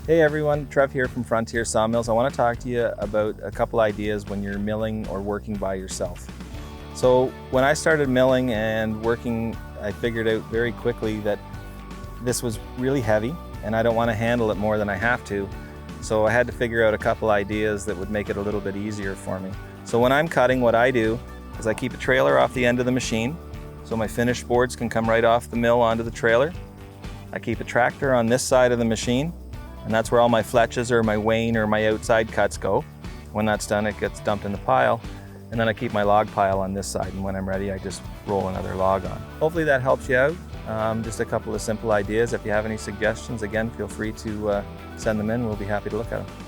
Hey everyone, Trev here from Frontier Sawmills. I want to talk to you about a couple ideas when you're milling or working by yourself. So when I started milling and working, I figured out very quickly that this was really heavy and I don't want to handle it more than I have to. So I had to figure out a couple ideas that would make it a little bit easier for me. So when I'm cutting, what I do is I keep a trailer off the end of the machine so my finished boards can come right off the mill onto the trailer. I keep a tractor on this side of the machine, and that's where all my fletches or my wane or my outside cuts go. When that's done, it gets dumped in the pile, and then I keep my log pile on this side, and when I'm ready, I just roll another log on. Hopefully that helps you out. Just a couple of simple ideas. If you have any suggestions, again, feel free to send them in. We'll be happy to look at them.